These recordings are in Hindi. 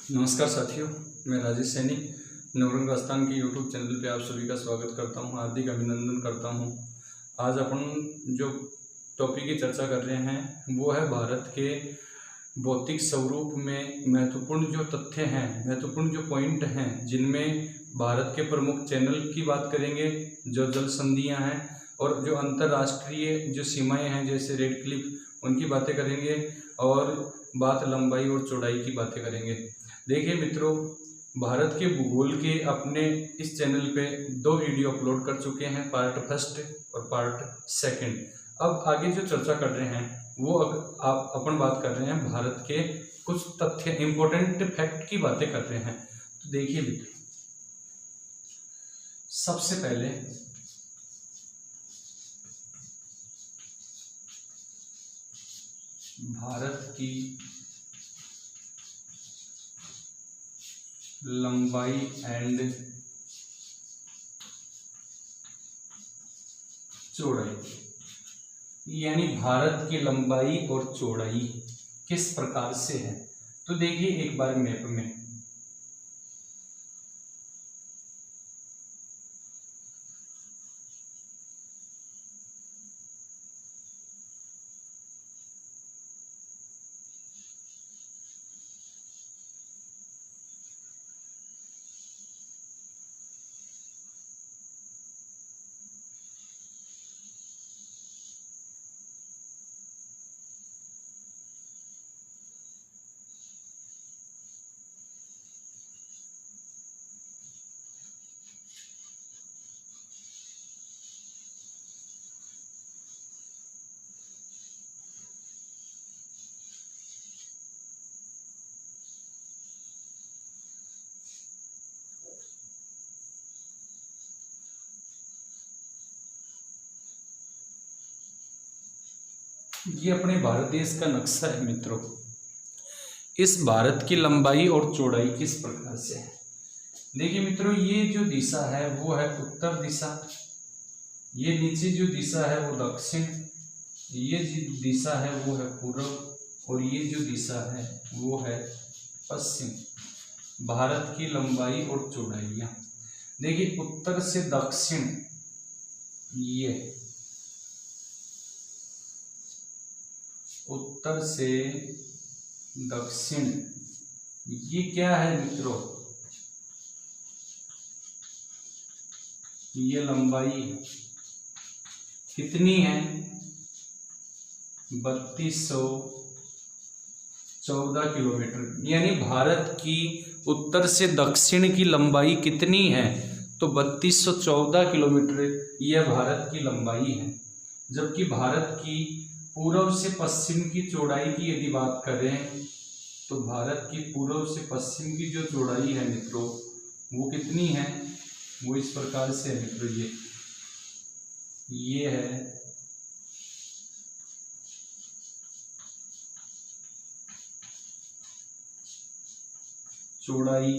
नमस्कार साथियों, मैं राजेश सैनी नवरंग राजस्थान के यूट्यूब चैनल पे आप सभी का स्वागत करता हूं, हार्दिक अभिनंदन करता हूं। आज अपन जो टॉपिक की चर्चा कर रहे हैं वो है भारत के भौतिक स्वरूप में महत्वपूर्ण जो तथ्य हैं, महत्वपूर्ण जो पॉइंट हैं, जिनमें भारत के प्रमुख चैनल की बात करेंगे, जो जल संधियाँ हैं और जो अंतर्राष्ट्रीय जो सीमाएँ हैं जैसे रेड क्लिफ, उनकी बातें करेंगे और बात लंबाई और चौड़ाई की बातें करेंगे। देखिए मित्रों, भारत के भूगोल के अपने इस चैनल पे 2 वीडियो अपलोड कर चुके हैं, पार्ट फर्स्ट और पार्ट सेकंड। अब आगे जो चर्चा कर रहे हैं वो आप अपन बात कर रहे हैं भारत के कुछ तथ्य, इंपॉर्टेंट फैक्ट की बातें कर रहे हैं। तो देखिए मित्रों, सबसे पहले भारत की लंबाई एंड चौड़ाई, यानी भारत की लंबाई और चौड़ाई किस प्रकार से है। तो देखिए एक बार मैप में, ये अपने भारत देश का नक्शा है मित्रों। इस भारत की लंबाई और चौड़ाई किस प्रकार से है। देखिए मित्रों, ये जो दिशा है वो है उत्तर दिशा, ये नीचे जो दिशा है वो दक्षिण, ये जो दिशा है वो है पूर्व और ये जो दिशा है वो है पश्चिम। भारत की लंबाई और चौड़ाइयाँ देखिए, उत्तर से दक्षिण, ये उत्तर से दक्षिण, ये क्या है मित्रों, ये लंबाई कितनी है, 3214 किलोमीटर। यानी भारत की उत्तर से दक्षिण की लंबाई कितनी है, तो 3214 किलोमीटर यह भारत की लंबाई है। जबकि भारत की पूर्व से पश्चिम की चौड़ाई की यदि बात करें तो भारत की पूर्व से पश्चिम की जो चौड़ाई है मित्रों वो कितनी है, वो इस प्रकार से है मित्रों, ये है चौड़ाई,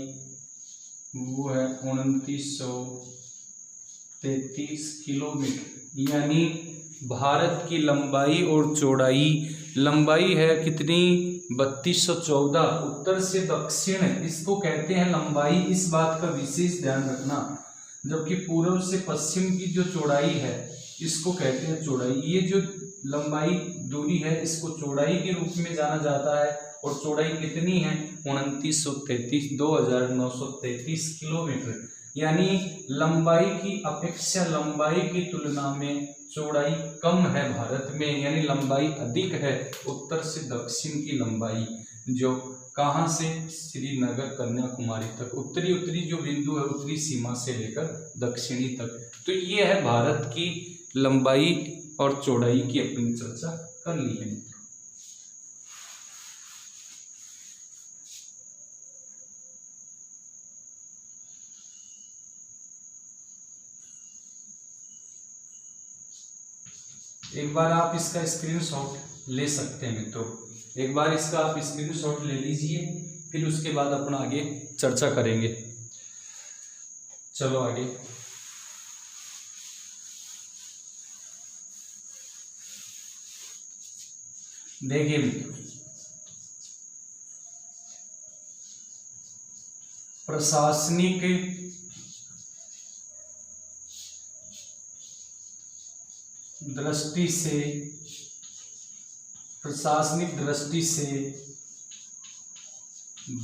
वो है 2933 किलोमीटर। यानी भारत की लंबाई और चौड़ाई, लंबाई है कितनी, 3214, उत्तर से दक्षिण, इसको कहते हैं लंबाई, इस बात का विशेष ध्यान रखना। जबकि पूर्व से पश्चिम की जो चौड़ाई है इसको कहते हैं चौड़ाई। ये जो लंबाई दूरी है इसको चौड़ाई के रूप में जाना जाता है। और चौड़ाई कितनी है, 2933 किलोमीटर। यानी लंबाई की अपेक्षा, लंबाई की तुलना में चौड़ाई कम है भारत में, यानी लंबाई अधिक है उत्तर से दक्षिण की लंबाई, जो कहाँ से, श्रीनगर कन्याकुमारी तक, उत्तरी जो बिंदु है, उत्तरी सीमा से लेकर दक्षिणी तक। तो ये है भारत की लंबाई और चौड़ाई की अपनी चर्चा कर ली है। एक बार आप इसका स्क्रीनशॉट ले सकते हैं मित्रों, एक बार इसका आप स्क्रीनशॉट ले लीजिए, फिर उसके बाद अपन आगे चर्चा करेंगे। चलो आगे। देखिए मित्रों, प्रशासनिक दृष्टि से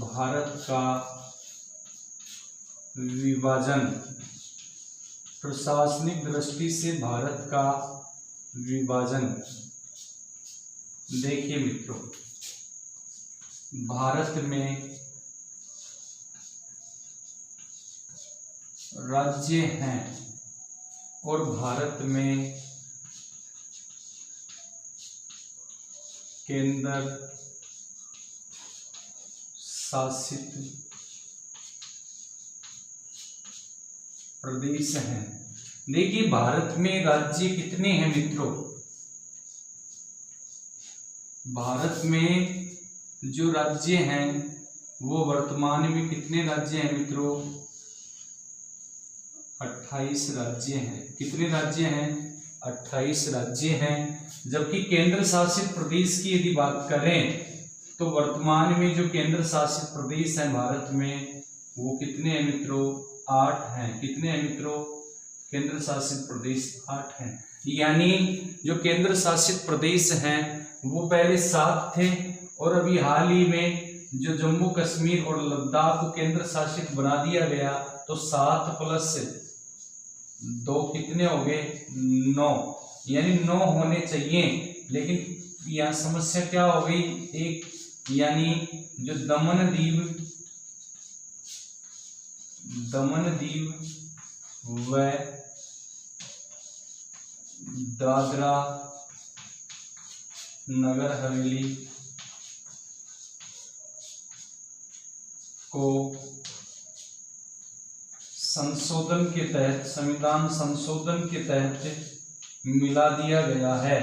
भारत का विभाजन, प्रशासनिक दृष्टि से भारत का विभाजन। देखिए मित्रों, भारत में राज्य हैं और भारत में केंद्र शासित प्रदेश हैं। देखिए भारत में राज्य कितने हैं मित्रों? भारत में जो राज्य हैं वो वर्तमान में कितने राज्य हैं मित्रों? 28 राज्य हैं। कितने राज्य हैं? 28 राज्य हैं। जबकि केंद्र शासित प्रदेश की यदि बात करें तो वर्तमान में जो केंद्र शासित प्रदेश हैं भारत में वो कितने हैं मित्रों? 8 हैं। कितने हैं मित्रों? केंद्र शासित प्रदेश 8 हैं। यानी जो केंद्र शासित प्रदेश हैं वो पहले 7 थे और अभी हाल ही में जो जम्मू कश्मीर और लद्दाख को केंद्र शासित बना दिया गया तो 7 प्लस 2 कितने हो गए? 9। यानी 9 होने चाहिए, लेकिन यहाँ समस्या क्या हो गई? एक, यानी जो दमन दीव व दादरा नगर हवेली को संशोधन के तहत, संविधान संशोधन के तहत मिला दिया गया है।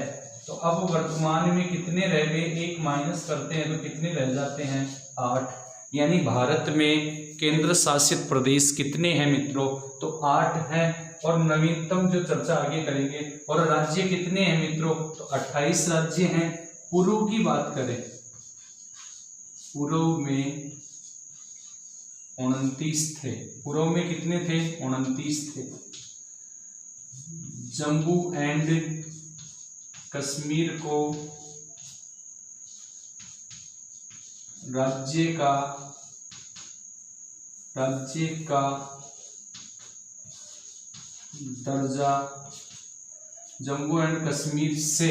तो अब वर्तमान में कितने रह गए? 1 माइनस करते हैं तो कितने रह जाते हैं? 8। यानी भारत में केंद्र शासित प्रदेश कितने हैं मित्रों? तो 8 हैं। और नवीनतम जो चर्चा आगे करेंगे, और राज्य कितने हैं मित्रों? तो 28 राज्य हैं। पूर्व की बात करें, पूर्व में 29 थे। पूर्व में कितने थे? 29 थे। जम्मू एंड कश्मीर को राज्य का दर्जा, जम्मू एंड कश्मीर से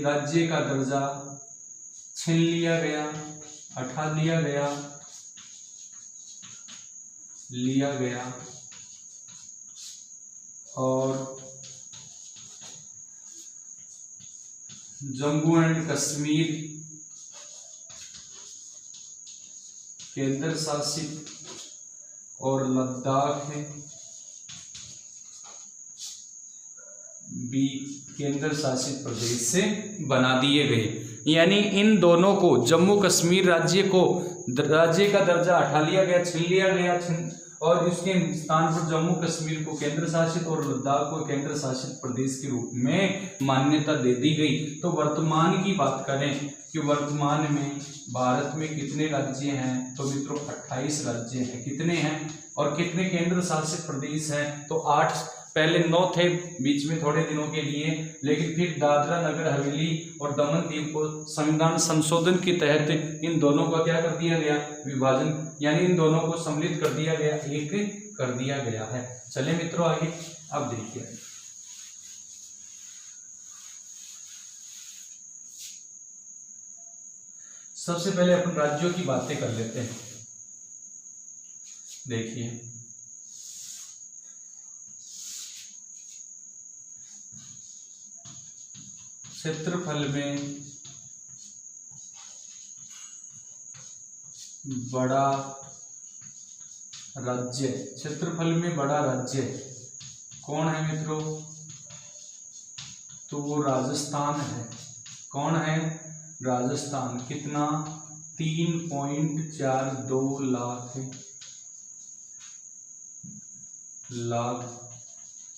राज्य का दर्जा छीन लिया गया, हटा लिया गया और जम्मू एंड कश्मीर केंद्र शासित और लद्दाख भी केंद्र शासित प्रदेश से बना दिए गए। यानी इन दोनों को, जम्मू कश्मीर राज्य का दर्जा हटा लिया गया, छीन लिया गया, और इसके स्थान पर जम्मू कश्मीर को केंद्र शासित और लद्दाख को केंद्र शासित प्रदेश के रूप में मान्यता दे दी गई। तो वर्तमान की बात करें कि वर्तमान में भारत में कितने राज्य हैं? तो मित्रों 28 राज्य हैं। कितने हैं? और कितने केंद्र शासित प्रदेश हैं? तो 8। पहले 9 थे बीच में थोड़े दिनों के लिए, लेकिन फिर दादरा नगर हवेली और दमन दीव को संविधान संशोधन के तहत इन दोनों का क्या कर दिया गया? विभाजन। यानी इन दोनों को सम्मिलित कर दिया गया, एक कर दिया गया है। चले मित्रों आगे, अब देखिए सबसे पहले अपन राज्यों की बातें कर लेते हैं। देखिए क्षेत्रफल में बड़ा राज्य, क्षेत्रफल में बड़ा राज्य कौन है मित्रों? तो वो राजस्थान है। कौन है? राजस्थान। कितना? 3.42 लाख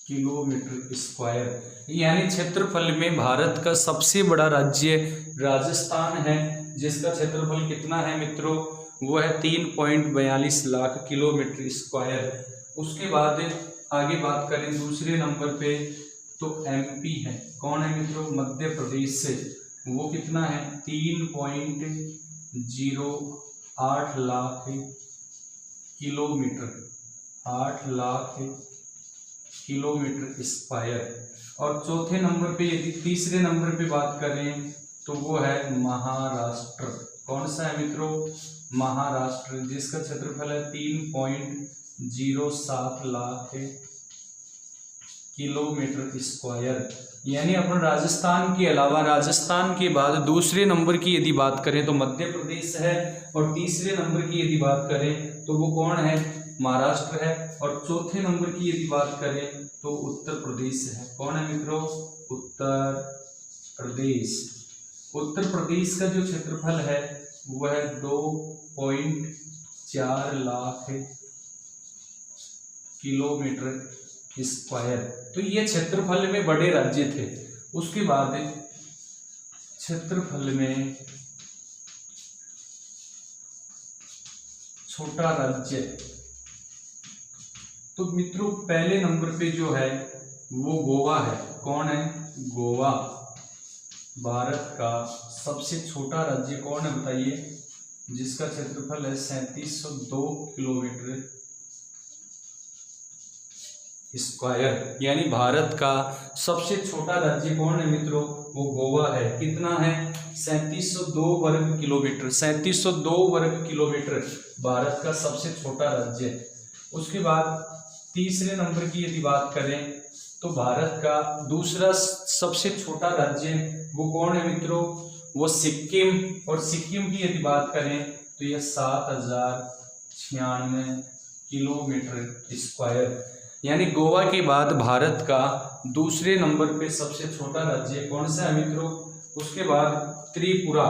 किलोमीटर स्क्वायर। यानी क्षेत्रफल में भारत का सबसे बड़ा राज्य राजस्थान है, जिसका क्षेत्रफल कितना है मित्रों? वो है 3.42 लाख किलोमीटर स्क्वायर। उसके बाद आगे बात करें दूसरे नंबर पे तो एमपी है। कौन है मित्रों? मध्य प्रदेश से। वो कितना है? 3.08 lakh kilometre, 8 lakh kilometre square. और चौथे नंबर पे यदि तीसरे नंबर पे बात करें तो वो है महाराष्ट्र। कौन सा है मित्रों? महाराष्ट्र, जिसका क्षेत्रफल है 3.07 लाख किलोमीटर स्क्वायर। यानी अपन राजस्थान के अलावा, राजस्थान के बाद दूसरे नंबर की यदि बात करें तो मध्य प्रदेश है, और तीसरे नंबर की यदि बात करें तो वो कौन है? महाराष्ट्र है। और चौथे नंबर की यदि बात करें तो उत्तर प्रदेश है। कौन है मित्रों? उत्तर प्रदेश। उत्तर प्रदेश का जो क्षेत्रफल है वो है 2.4 लाख किलोमीटर स्क्वायर। तो ये क्षेत्रफल में बड़े राज्य थे। उसके बाद क्षेत्रफल में छोटा राज्य, तो मित्रों पहले नंबर पे जो है वो गोवा है। कौन है? गोवा। भारत का सबसे छोटा राज्य कौन है बताइए? जिसका क्षेत्रफल है 3702 किलोमीटर स्क्वायर। यानी भारत का सबसे छोटा राज्य कौन है मित्रों? वो गोवा है। कितना है? 3702 वर्ग किलोमीटर। 3702 वर्ग किलोमीटर भारत का सबसे छोटा राज्य। उसके बाद तीसरे नंबर की यदि बात करें तो भारत का दूसरा सबसे छोटा राज्य वो कौन है मित्रों? वो सिक्किम। और सिक्किम की यदि बात करें तो यह 7096 किलोमीटर स्क्वायर। यानी गोवा के बाद भारत का दूसरे नंबर पे सबसे छोटा राज्य कौन सा है मित्रों? उसके बाद त्रिपुरा।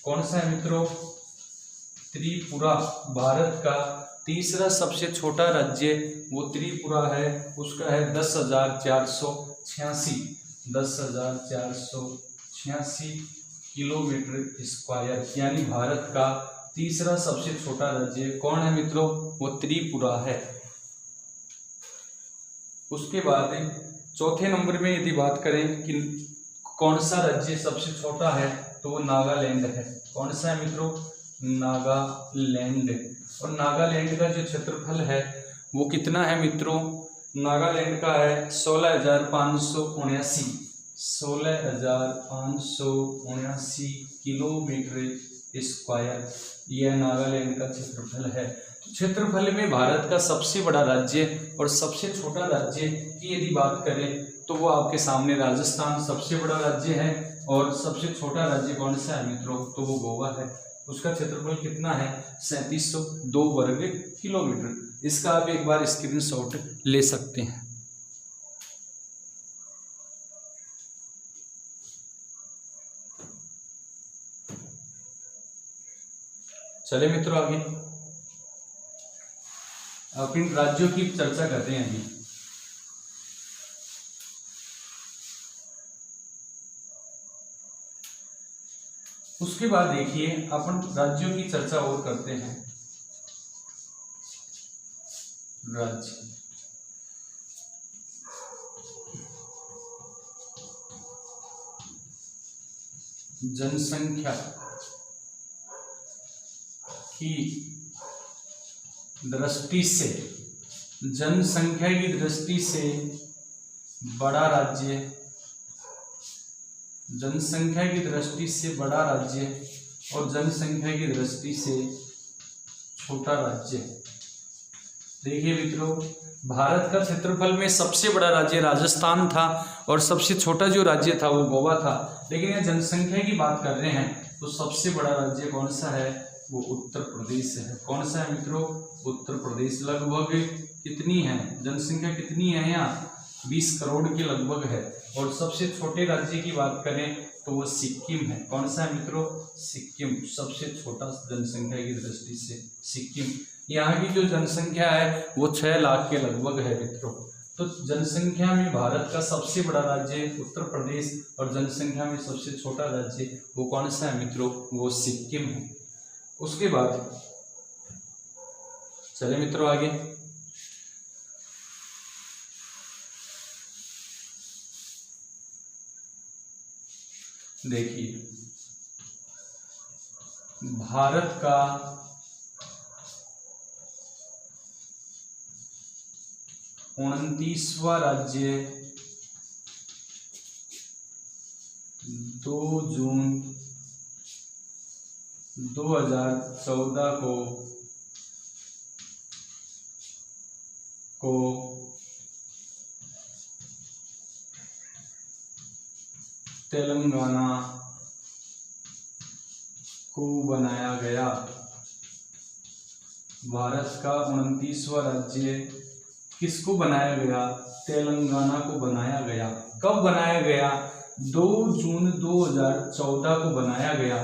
कौन सा है मित्रों? त्रिपुरा। भारत का तीसरा सबसे छोटा राज्य वो त्रिपुरा है। उसका है 10,486 किलोमीटर स्क्वायर। यानी भारत का तीसरा सबसे छोटा राज्य कौन है मित्रों? वो त्रिपुरा है। उसके बाद चौथे नंबर में यदि बात करें कि कौन सा राज्य सबसे छोटा है तो वो नागालैंड है। कौन सा है मित्रों? नागालैंड। और नागालैंड का जो क्षेत्रफल है वो कितना है मित्रों? नागालैंड का है 16,579 किलोमीटर स्क्वायर। यह नागालैंड का क्षेत्रफल है। तो क्षेत्रफल में भारत का सबसे बड़ा राज्य और सबसे छोटा राज्य की यदि बात करें तो वो आपके सामने राजस्थान सबसे बड़ा राज्य है, और सबसे छोटा राज्य कौन सा है मित्रों? तो वो गोवा है। उसका क्षेत्रफल कितना है? 3702 वर्ग किलोमीटर। इसका आप एक बार स्क्रीनशॉट ले सकते हैं। चले मित्रों आगे अपने राज्यों की चर्चा करते हैं अभी। उसके बाद देखिए अपन राज्यों की चर्चा और करते हैं। राज्य जनसंख्या की दृष्टि से, जनसंख्या की दृष्टि से बड़ा राज्य, जनसंख्या की दृष्टि से बड़ा राज्य और जनसंख्या की दृष्टि से छोटा राज्य। देखिए मित्रों, भारत का क्षेत्रफल में सबसे बड़ा राज्य राजस्थान था और सबसे छोटा जो राज्य था वो गोवा था। लेकिन यह जनसंख्या की बात कर रहे हैं तो सबसे बड़ा राज्य कौन सा है? वो उत्तर प्रदेश है। कौन सा है मित्रों? उत्तर प्रदेश। लगभग कितनी है जनसंख्या? कितनी है यहाँ? 20 करोड़ के लगभग है। और सबसे छोटे राज्य की बात करें तो वो सिक्किम है। कौन सा है मित्रों? सिक्किम। सबसे छोटा जनसंख्या की दृष्टि से सिक्किम। यहाँ की जो जनसंख्या है वो 6 लाख के लगभग है मित्रों। तो जनसंख्या में भारत का सबसे बड़ा राज्य उत्तर प्रदेश और जनसंख्या में सबसे छोटा राज्य वो कौन सा है मित्रों? वो सिक्किम है। उसके बाद चले मित्रों आगे। देखिए, भारत का 29वां राज्य 2 जून 2014 को तेलंगाना को बनाया गया। भारत का 29वां राज्य किसको बनाया गया? तेलंगाना को बनाया गया। कब बनाया गया? 2 जून 2014 को बनाया गया।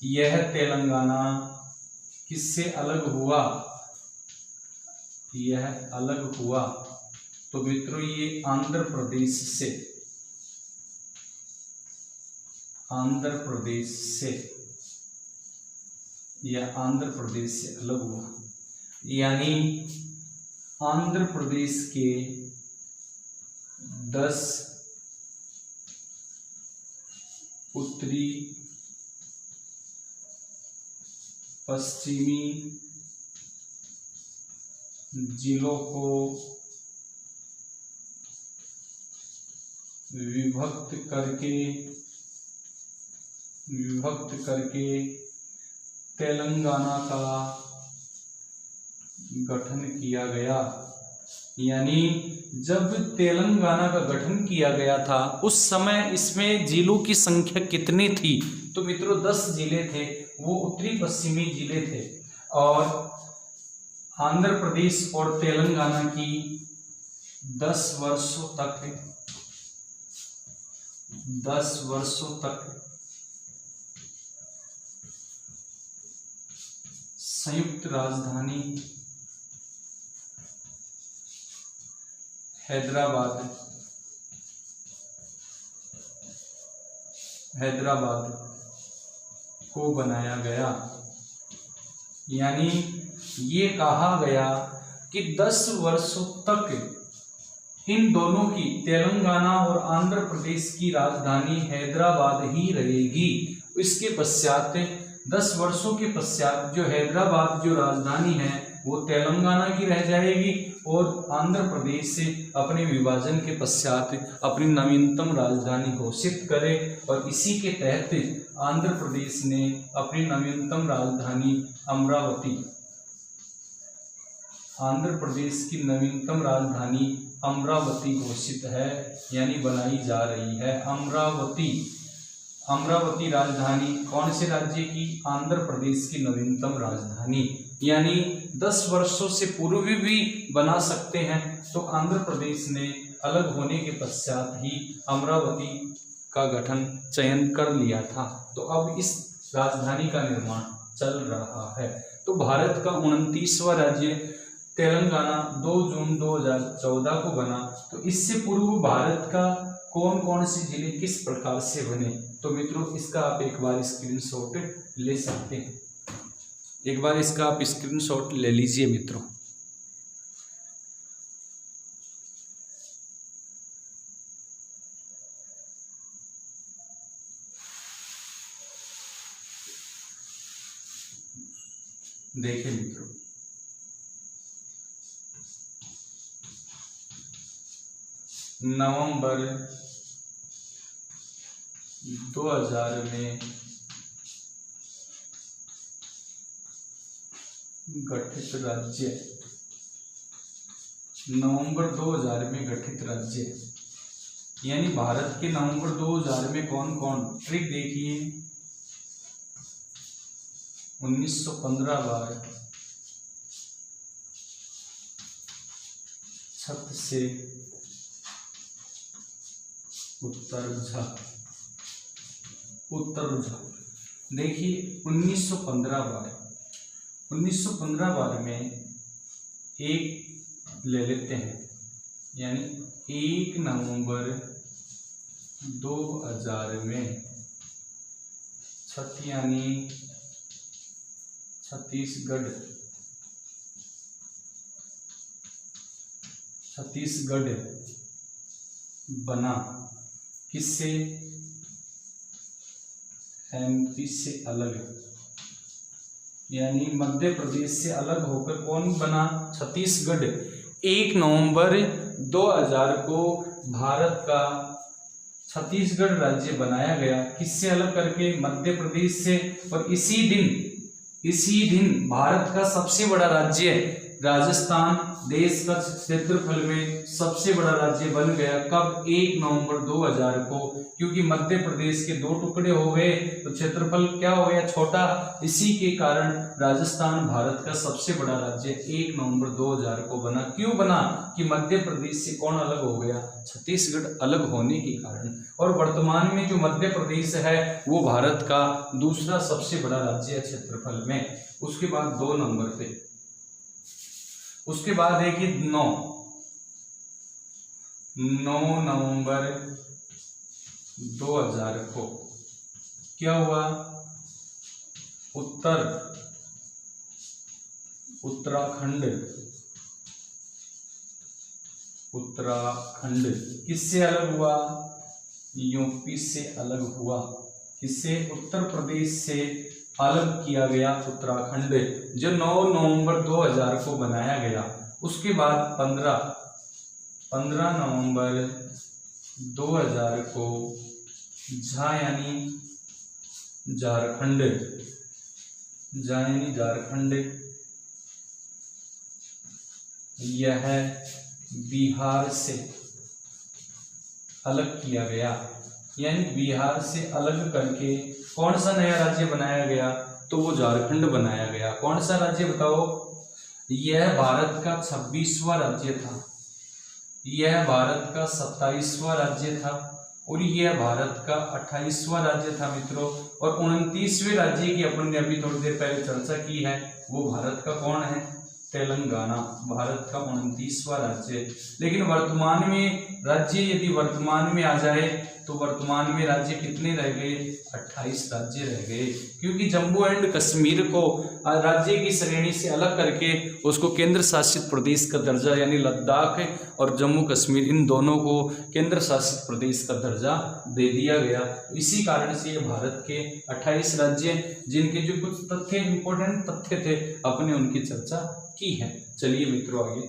यह तेलंगाना किससे अलग हुआ? यह अलग हुआ तो मित्रों ये आंध्र प्रदेश से, आंध्र प्रदेश से, यह आंध्र प्रदेश से अलग हुआ। यानी आंध्र प्रदेश के 10 उत्तरी पश्चिमी जिलों को विभक्त करके तेलंगाना का गठन किया गया। यानी जब तेलंगाना का गठन किया गया था उस समय इसमें जिलों की संख्या कितनी थी? तो मित्रों 10 जिले थे, वो उत्तरी पश्चिमी जिले थे। और आंध्र प्रदेश और तेलंगाना की 10 वर्षों तक संयुक्त राजधानी हैदराबाद को बनाया गया। यानी ये कहा गया कि 10 वर्षों तक इन दोनों की, तेलंगाना और आंध्र प्रदेश की राजधानी हैदराबाद ही रहेगी। इसके पश्चात 10 वर्षों के पश्चात जो हैदराबाद जो राजधानी है वो तेलंगाना की रह जाएगी और आंध्र प्रदेश से अपने विभाजन के पश्चात अपनी नवीनतम राजधानी घोषित करे। और इसी के तहत आंध्र प्रदेश ने अपनी नवीनतम राजधानी अमरावती, आंध्र प्रदेश की नवीनतम राजधानी अमरावती घोषित है, यानी बनाई जा रही है। अमरावती राजधानी कौन से राज्य की? आंध्र प्रदेश की नवीनतम राजधानी। यानी 10 वर्षों से पूर्व भी बना सकते हैं। तो आंध्र प्रदेश ने अलग होने के पश्चात ही अमरावती का गठन चयन कर लिया था। तो अब इस राजधानी का निर्माण चल रहा है। तो भारत का 29वां राज्य तेलंगाना 2 जून 2014 को बना। तो इससे पूर्व भारत का कौन कौन से जिले किस प्रकार से बने? तो मित्रों इसका आप एक बार स्क्रीनशॉट ले सकते हैं। एक बार इसका आप स्क्रीनशॉट ले लीजिए मित्रों। देखिए मित्रों, नवंबर 2000 में गठित राज्य, नवंबर 2000 में गठित राज्य, यानी भारत के नवंबर 2000 में कौन कौन? ट्रिक देखिए, 1915 बार छत से उत्तर झा। देखिए 1915 बार में एक ले लेते हैं, यानी 1 नवंबर 2000 में छत, यानी छत्तीसगढ़ बना किससे? एमपी से अलग, यानी मध्य प्रदेश से अलग होकर कौन बना? छत्तीसगढ़। 1 नवंबर 2000 को भारत का छत्तीसगढ़ राज्य बनाया गया, किससे अलग करके? मध्य प्रदेश से। और इसी दिन भारत का सबसे बड़ा राज्य राजस्थान देश का क्षेत्रफल में सबसे बड़ा राज्य बन गया। कब? 1 नवंबर 2000 को। क्योंकि मध्य प्रदेश के 2 टुकड़े हो गए तो क्षेत्रफल क्या हो गया? छोटा। इसी के कारण राजस्थान भारत का सबसे बड़ा राज्य 1 नवंबर 2000 को बना। क्यों बना? कि मध्य प्रदेश से कौन अलग हो गया? छत्तीसगढ़ अलग होने के कारण। और वर्तमान में जो मध्य प्रदेश है वो भारत का दूसरा सबसे बड़ा राज्य है क्षेत्रफल में। उसके बाद 2 नंबर पे, उसके बाद है कि 9 नवंबर 2000 को क्या हुआ? उत्तराखंड किससे अलग हुआ? यूपी से अलग हुआ। किससे? उत्तर प्रदेश से अलग किया गया उत्तराखंड, जो 9 नवंबर 2000 को बनाया गया। उसके बाद 15 नवंबर 2000 को यानी झारखंड यह बिहार से अलग किया गया। यानी बिहार से अलग करके कौन सा नया राज्य बनाया गया? तो वो झारखंड बनाया गया। कौन सा राज्य बताओ? यह भारत का 26वां राज्य था, यह भारत का 27वां राज्य था और यह भारत का 28वां राज्य था मित्रों। और 29वें राज्य की अपन ने अभी थोड़ी देर पहले चर्चा की है, वो भारत का कौन है? तेलंगाना, भारत का 29वां राज्य। लेकिन वर्तमान में राज्य यदि वर्तमान में आ जाए तो वर्तमान में राज्य कितने रह गए? 28 राज्य रह गए। क्योंकि जम्मू एंड कश्मीर को राज्य की श्रेणी से अलग करके उसको केंद्र शासित प्रदेश का दर्जा, यानी लद्दाख और जम्मू कश्मीर इन दोनों को केंद्र शासित प्रदेश का दर्जा दे दिया गया। इसी कारण से ये भारत के 28 राज्य, जिनके जो कुछ तथ्य इंपॉर्टेंट तथ्य थे अपने उनकी चर्चा की है। चलिए मित्रों आगे,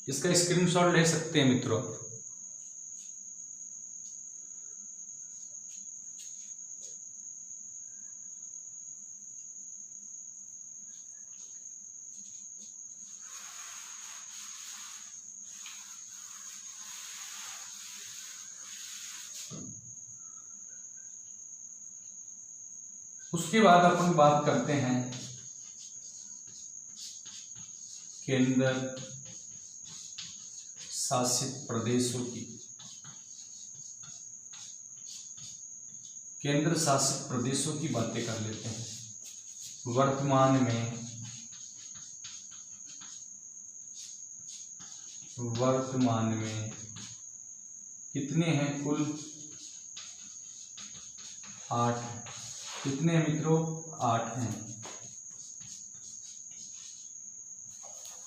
इसका स्क्रीनशॉट ले सकते हैं मित्रों। उसके बाद अपन बात करते हैं केंद्र शासित प्रदेशों की। केंद्र शासित प्रदेशों की बातें कर लेते हैं। वर्तमान में कितने हैं? कुल 8 हैं। कितने हैं मित्रों? 8 हैं।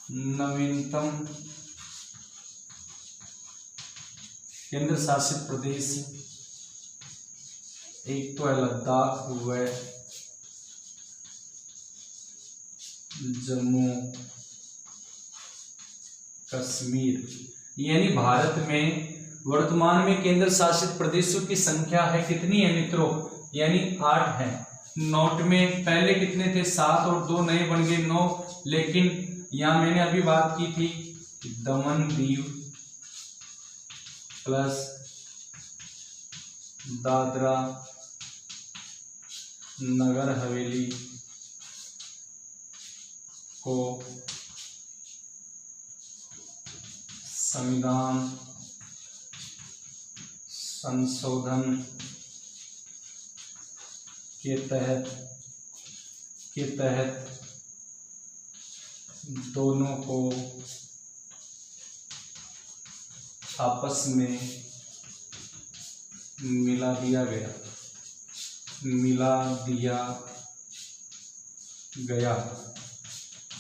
नवीनतम केंद्र शासित प्रदेश एक तो है लद्दाख, हुआ है जम्मू कश्मीर। यानी भारत में वर्तमान में केंद्र शासित प्रदेशों की संख्या है कितनी है मित्रों? यानी 8 है। नोट में पहले कितने थे? 7 और 2 नए बन गए 9। लेकिन यहां मैंने अभी बात की थी दमन दीव प्लस दादरा नगर हवेली को संविधान संशोधन के तहत दोनों को आपस में मिला दिया गया। मिला दिया गया।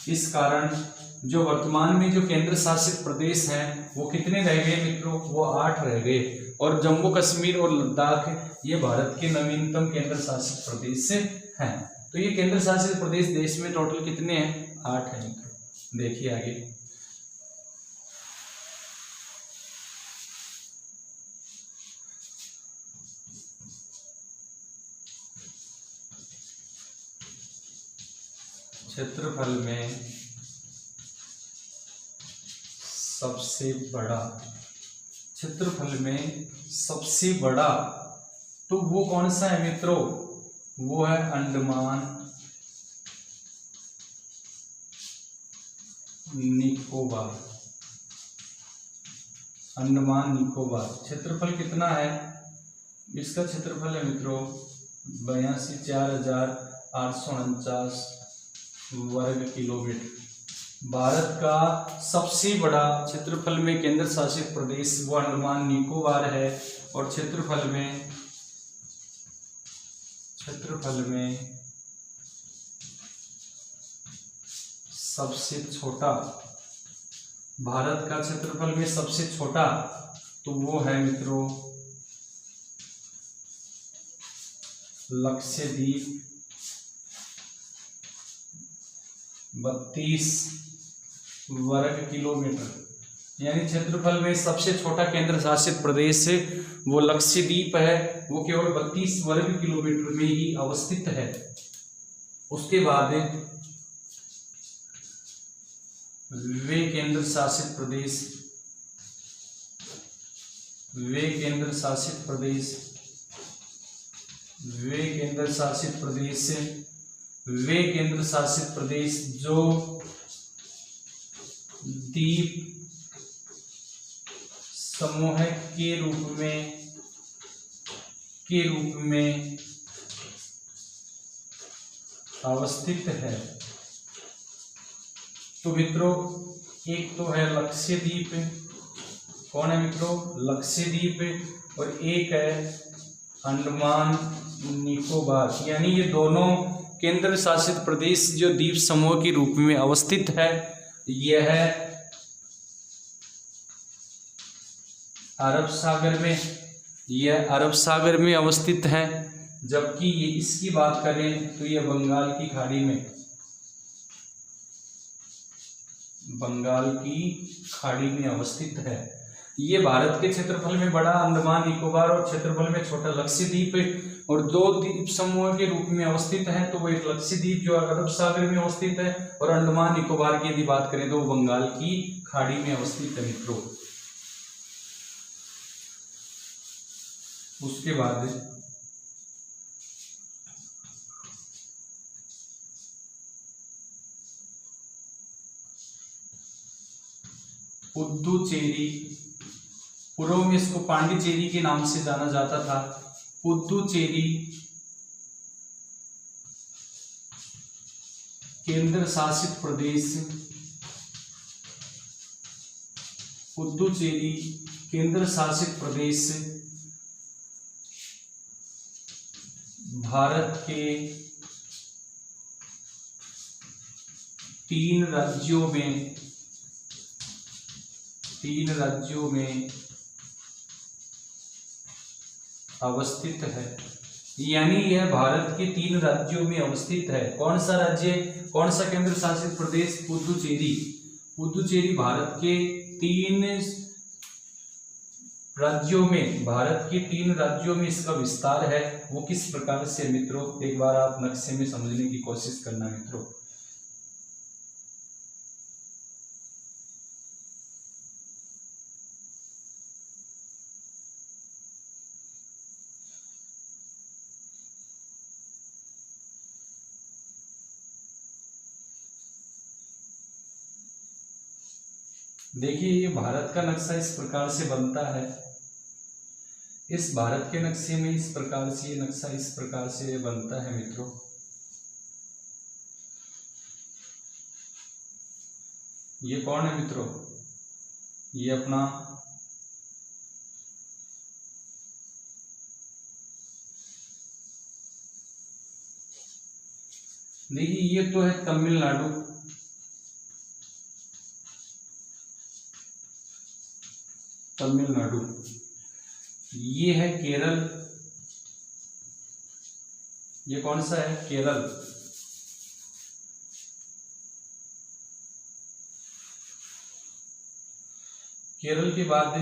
इस कारण जो वर्तमान में जो केंद्र शासित प्रदेश हैं वो कितने रह गए मित्रों, वो 8 रह गए। और जम्मू कश्मीर और लद्दाख ये भारत के नवीनतम केंद्र शासित प्रदेश हैं। तो ये केंद्र शासित प्रदेश देश में टोटल कितने हैं, 8 हैं मित्रों। देखिए आगे, क्षेत्रफल में सबसे बड़ा, क्षेत्रफल में सबसे बड़ा तो वो कौन सा है मित्रों, वो है अंडमान निकोबार। अंडमान निकोबार क्षेत्रफल कितना है, इसका क्षेत्रफल है मित्रों 82,4,849 वर्ग किलोमीटर। भारत का सबसे बड़ा क्षेत्रफल में केंद्र शासित प्रदेश वो अंडमान निकोबार है। और क्षेत्रफल में सबसे छोटा, भारत का क्षेत्रफल में सबसे छोटा तो वो है मित्रों लक्षद्वीप, 32 वर्ग किलोमीटर। यानी क्षेत्रफल में सबसे छोटा केंद्र शासित प्रदेश वो लक्षद्वीप है, वो केवल 32 वर्ग किलोमीटर में ही अवस्थित है। उसके बाद वे केंद्र शासित प्रदेश जो द्वीप समूह के रूप में अवस्थित है। तो मित्रों एक तो है लक्षद्वीप, कौन है मित्रों, लक्षद्वीप, और एक है अंडमान निकोबार। यानी ये दोनों केंद्र शासित प्रदेश जो द्वीप समूह के रूप में अवस्थित है, यह अरब सागर में अवस्थित है। जबकि ये इसकी बात करें तो ये बंगाल की खाड़ी में अवस्थित है। ये भारत के क्षेत्रफल में बड़ा अंडमान निकोबार और क्षेत्रफल में छोटा लक्षद्वीप और दो द्वीप समूह के रूप में अवस्थित है। तो वो एक लक्षद्वीप जो अरब सागर में अवस्थित है और अंडमान निकोबार की यदि बात करें तो वो बंगाल की खाड़ी में अवस्थित है मित्रों। उसके बाद पुद्दुचेरी, पूर्व में इसको पांडिचेरी के नाम से जाना जाता था। पुद्दुचेरी केंद्र शासित प्रदेश भारत के 3 राज्यों में अवस्थित है। यानी यह भारत के 3 राज्यों में अवस्थित है। कौन सा राज्य, कौन सा केंद्र शासित प्रदेश, पुद्दुचेरी भारत के 3 राज्यों में इसका विस्तार है। वो किस प्रकार से मित्रों, एक बार आप नक्शे में समझने की कोशिश करना मित्रों। देखिए ये भारत का नक्शा इस प्रकार से बनता है। इस भारत के नक्शे में इस प्रकार से ये नक्शा इस प्रकार से बनता है मित्रों। ये कौन है मित्रों, ये अपना देखिए ये तो है तमिलनाडु, तमिलनाडु। ये है केरल, ये कौन सा है? केरल। केरल के बाद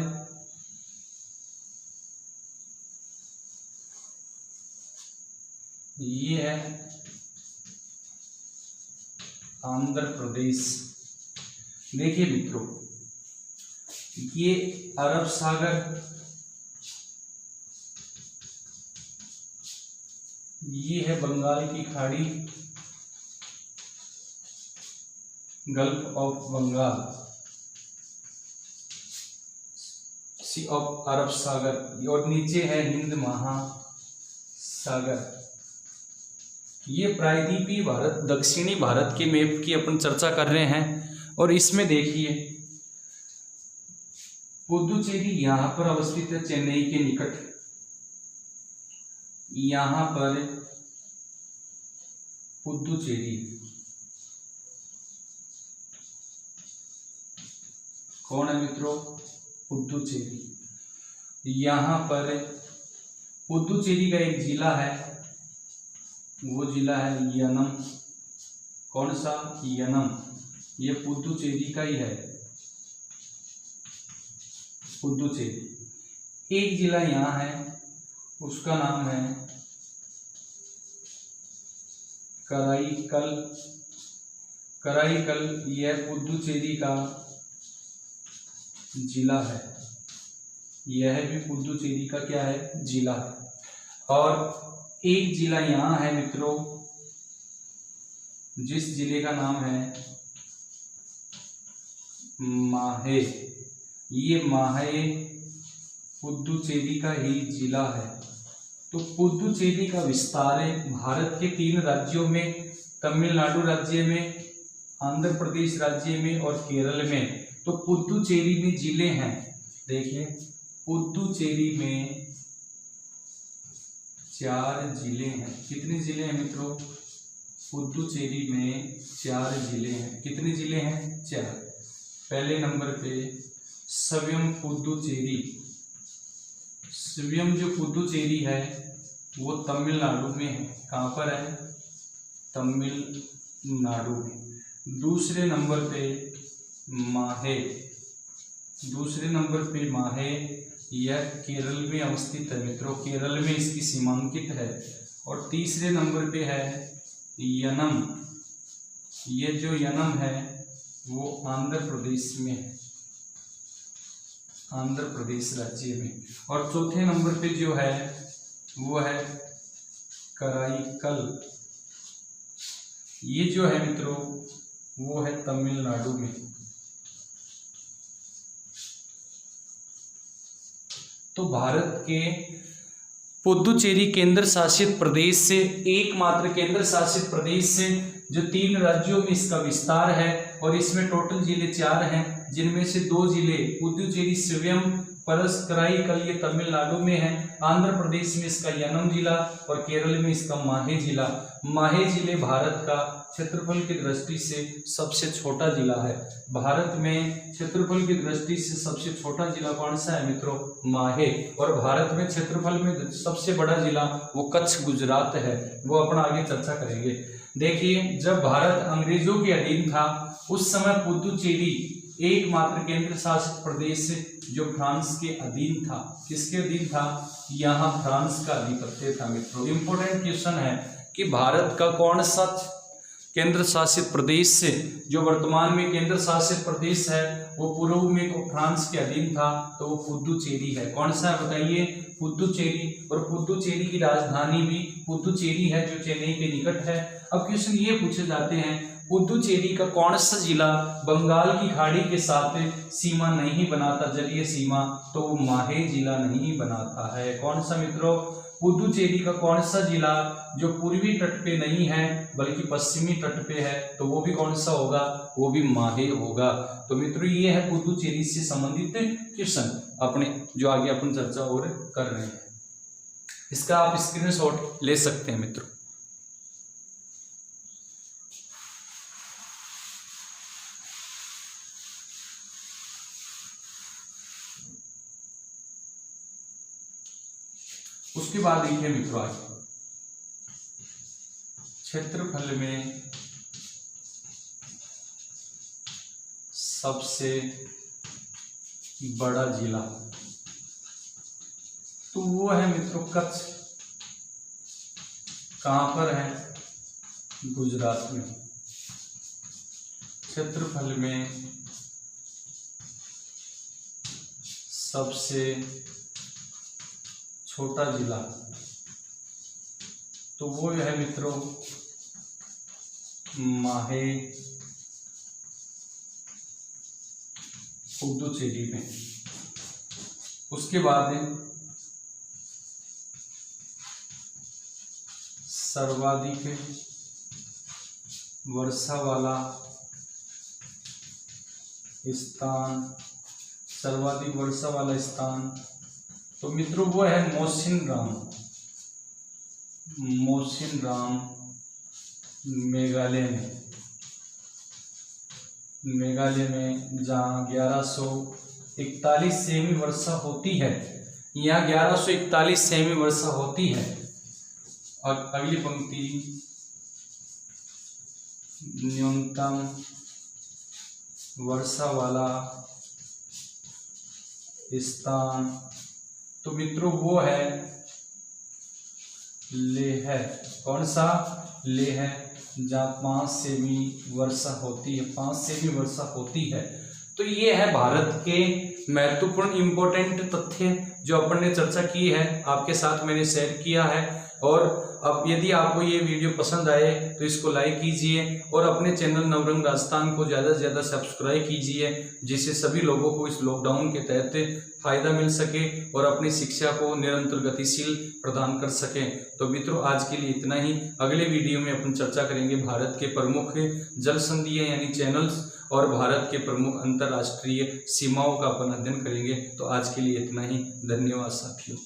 ये है आंध्र प्रदेश। देखिए मित्रों, ये अरब सागर, ये है बंगाल की खाड़ी, gulf of Bengal, sea of अरब सागर, और नीचे है हिंद महासागर। ये प्रायद्वीपीय भारत, दक्षिणी भारत के मैप की अपन चर्चा कर रहे हैं। और इसमें देखिए पुदुचेरी यहां पर अवस्थित है, चेन्नई के निकट। यहां पर पुदुचेरी, कौन है मित्रों? पुदुचेरी। यहां पर पुदुचेरी का एक जिला है, वो जिला है यनम। कौन सा? यनम। ये पुदुचेरी का ही है, पुदुचेरी। एक जिला यहाँ है, उसका नाम है कराईकल। कराईकल यह पुदुचेरी का जिला है, यह भी पुदुचेरी का क्या है? जिला है। और एक जिला यहाँ है मित्रों, जिस जिले का नाम है माहे। ये माहे पुदुचेरी का ही जिला है। तो पुदुचेरी का विस्तार है भारत के 3 राज्यों में, तमिलनाडु राज्य में, आंध्र प्रदेश राज्य में और केरल में। तो पुदुचेरी में जिले हैं, देखिए पुदुचेरी में 4 जिले हैं। कितने जिले हैं मित्रों? पुदुचेरी में 4 जिले हैं। कितने जिले हैं? 4। पहले नंबर पे सव्यम पुदुचेरी। सव्यम जो पुदुचेरी है वो तमिलनाडु में है। कहाँ पर है? तमिलनाडु में। दूसरे नंबर पे माहे, दूसरे नंबर पे माहे, यह केरल में अवस्थित है मित्रों, केरल में इसकी सीमांकित है। और तीसरे नंबर पे है यनम। ये जो यनम है वो आंध्र प्रदेश में है, आंध्र प्रदेश राज्य में। और चौथे नंबर पे जो है वो है कराईकल। ये जो है मित्रों वो है तमिलनाडु में। तो भारत के पुदुचेरी केंद्र शासित प्रदेश से, एकमात्र केंद्र शासित प्रदेश से, जो 3 राज्यों में इसका विस्तार है। और इसमें टोटल जिले 4 हैं, जिनमें से 2 जिले पुदुचेरी स्वयं परस कराईकल ये तमिलनाडु में है, आंध्र प्रदेश में इसका यनम जिला और केरल में इसका माहे जिला। माहे जिले भारत का क्षेत्रफल की दृष्टि से सबसे छोटा जिला है। भारत में क्षेत्रफल की दृष्टि से सबसे छोटा जिला कौन सा है मित्रों? माहे। और भारत में क्षेत्रफल में सबसे बड़ा जिला वो कच्छ गुजरात है, वो अपन आगे चर्चा करेंगे। देखिए जब भारत अंग्रेजों के अधीन था उस समय पुदुचेरी एकमात्र केंद्र शासित प्रदेश जो फ्रांस के अधीन था। किसके अधीन था? यहाँ फ्रांस का अधिपत्य था मित्रों। इंपॉर्टेंट क्वेश्चन है कि भारत का कौन सा केंद्र शासित प्रदेश से जो वर्तमान में केंद्र शासित प्रदेश है वो पूर्व में तो फ्रांस के अधीन था, तो वो पुदुचेरी है। कौन सा है बताइए? पुदुचेरी। और पुदुचेरी की राजधानी भी पुदुचेरी है जो चेन्नई के निकट है। अब क्वेश्चन ये पूछे जाते हैं पुदुचेरी का कौन सा जिला बंगाल की खाड़ी के साथ सीमा नहीं बनाता, जलीय सीमा, तो वो माहे जिला नहीं बनाता है। कौन सा मित्रों? पुदुचेरी का कौन सा जिला जो पूर्वी तट पे नहीं है बल्कि पश्चिमी तट पे है, तो वो भी कौन सा होगा? वो भी माहे होगा। तो मित्रों ये है पुदुचेरी से संबंधित क्वेश्चन अपने जो आगे अपन चर्चा और कर रहे हैं। इसका आप स्क्रीनशॉट ले सकते हैं मित्रों। उसके बाद देखिए मित्रों, आगे क्षेत्रफल में सबसे बड़ा जिला, तो वो है मित्रों कच्छ। कहां पर है? गुजरात में। क्षेत्रफल में सबसे छोटा जिला, तो वो है मित्रों माहे पुडुचेरी में। उसके बाद सर्वाधिक वर्षा वाला स्थान, सर्वाधिक वर्षा वाला स्थान, तो मित्रों वो है मौसिनराम। मौसिनराम मेघालय में। मेघालय में जहाँ 1141 सेमी वर्षा होती है, यहाँ 1141 सेमी वर्षा होती है। और अगली पंक्ति, न्यूनतम वर्षा वाला स्थान, तो मित्रों वो है लेह। कौन सा? लेह, जहाँ 5 सेमी वर्षा होती है, 5 सेमी वर्षा होती है। तो ये है भारत के महत्वपूर्ण इंपॉर्टेंट तथ्य जो अपन ने चर्चा की है, आपके साथ मैंने शेयर किया है। और अब यदि आपको ये वीडियो पसंद आए तो इसको लाइक कीजिए और अपने चैनल नवरंग राजस्थान को ज़्यादा से ज़्यादा सब्सक्राइब कीजिए, जिससे सभी लोगों को इस लॉकडाउन के तहत फायदा मिल सके और अपनी शिक्षा को निरंतर गतिशील प्रदान कर सके। तो मित्रों आज के लिए इतना ही। अगले वीडियो में अपन चर्चा करेंगे भारत के प्रमुख जल संधियां यानी चैनल्स और भारत के प्रमुख अंतर्राष्ट्रीय सीमाओं का अपन अध्ययन करेंगे। तो आज के लिए इतना ही। धन्यवाद साथियों।